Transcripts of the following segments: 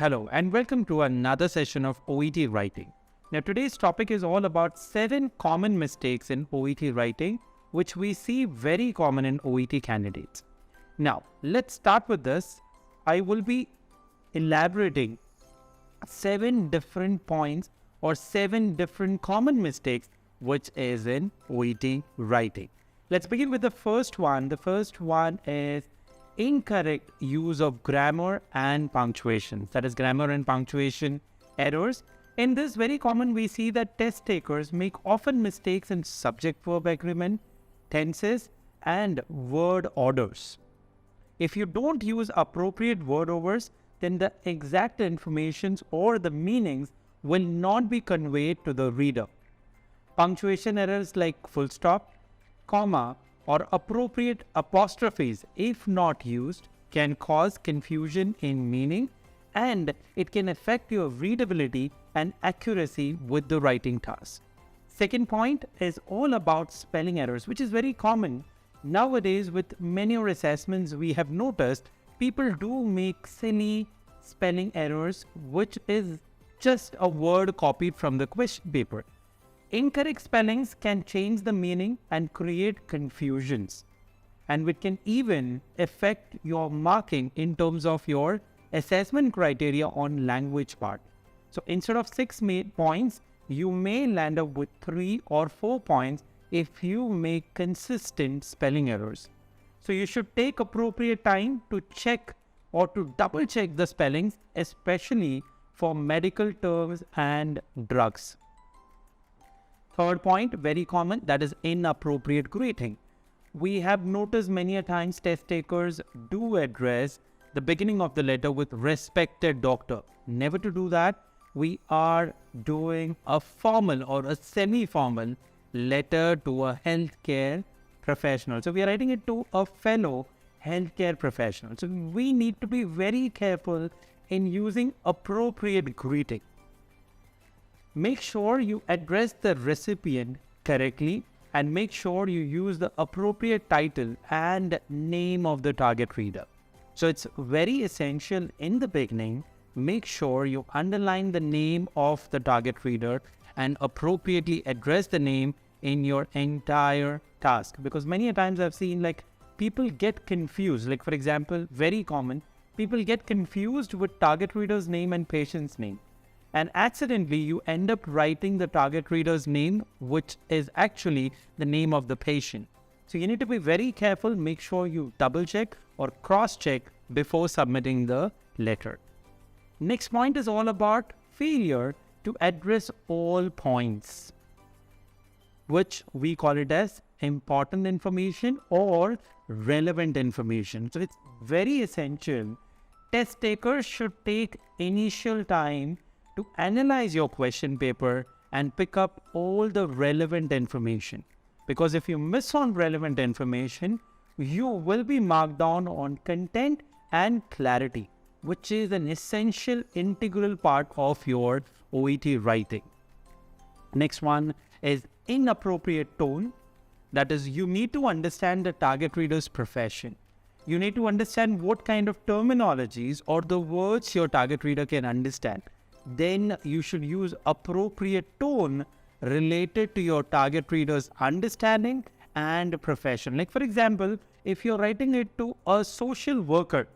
Hello and welcome to another session of OET writing. Now today's topic is all about 7 common mistakes in OET writing which we see very common in OET candidates. Now let's start with this. I will be elaborating 7 different points or 7 different common mistakes which is in OET writing. Let's begin with the first one. The first one is incorrect use of grammar and punctuation. That is grammar and punctuation errors. In this, very common we see that test takers make often mistakes in subject-verb agreement, tenses and word orders. If you don't use appropriate word orders, then the exact informations or the meanings will not be conveyed to the reader. Punctuation errors like full stop, comma or appropriate apostrophes, if not used, can cause confusion in meaning and it can affect your readability and accuracy with the writing task. Second point is all about spelling errors, which is very common. Nowadays, with many assessments, we have noticed people do make silly spelling errors, which is just a word copied from the question paper. Incorrect spellings can change the meaning and create confusions, and it can even affect your marking in terms of your assessment criteria on language part. So instead of 6 points, you may land up with 3 or 4 points if you make consistent spelling errors. So you should take appropriate time to check or to double check the spellings, especially for medical terms and drugs. Third point, very common, that is inappropriate greeting. We have noticed many a times test takers do address the beginning of the letter with respected doctor. Never to do that. We are doing a formal or a semi-formal letter to a healthcare professional. So we are writing it to a fellow healthcare professional. So we need to be very careful in using appropriate greeting. Make sure you address the recipient correctly and make sure you use the appropriate title and name of the target reader. So it's very essential in the beginning, make sure you underline the name of the target reader and appropriately address the name in your entire task. Because many a times I've seen like people get confused. Like for example, very common, people get confused with target reader's name and patient's name. And accidentally you end up writing the target reader's name, which is actually the name of the patient. So you need to be very careful, make sure you double check or cross check before submitting the letter. Next point is all about failure to address all points, which we call it as important information or relevant information. So it's very essential. Test takers should take initial time to analyze your question paper and pick up all the relevant information. Because if you miss on relevant information, you will be marked down on content and clarity, which is an essential integral part of your OET writing. Next one is inappropriate tone. That is, you need to understand the target reader's profession. You need to understand what kind of terminologies or the words your target reader can understand. Then you should use appropriate tone related to your target reader's understanding and profession. Like for example, if you're writing it to a social worker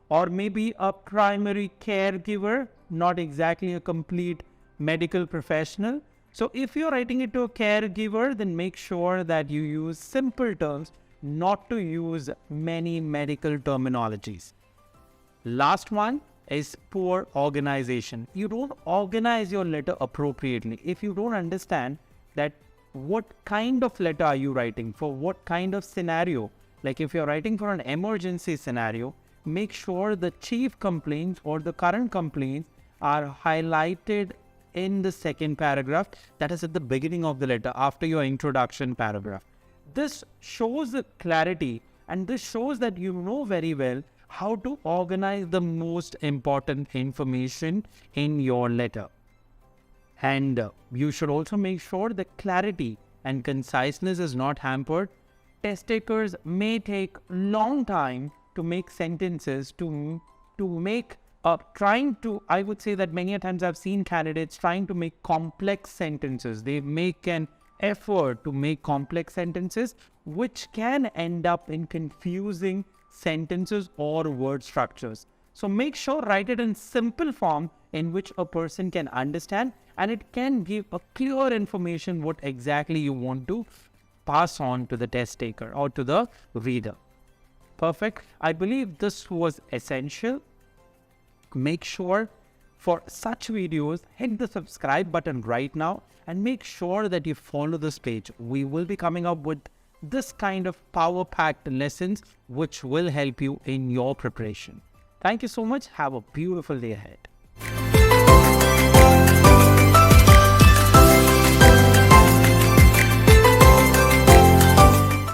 or maybe a primary caregiver, not exactly a complete medical professional. So if you're writing it to a caregiver, then make sure that you use simple terms, not to use many medical terminologies. Last one is poor organization. You don't organize your letter appropriately. If you don't understand that what kind of letter are you writing for what kind of scenario, like if you're writing for an emergency scenario, make sure the chief complaints or the current complaints are highlighted in the second paragraph, that is at the beginning of the letter after your introduction paragraph. This shows the clarity and this shows that you know very well how to organize the most important information in your letter. And you should also make sure the clarity and conciseness is not hampered. Test takers may take long time to make sentences, to make I would say that many a times I've seen candidates trying to make complex sentences. They make an effort to make complex sentences, which can end up in confusing sentences or word structures. So make sure write it in simple form in which a person can understand, and it can give a clear information what exactly you want to pass on to the test taker or to the reader. Perfect. I believe this was essential. Make sure for such videos, hit the subscribe button right now and make sure that you follow this page. We will be coming up with this kind of power-packed lessons which will help you in your preparation. Thank you so much. Have a beautiful day ahead.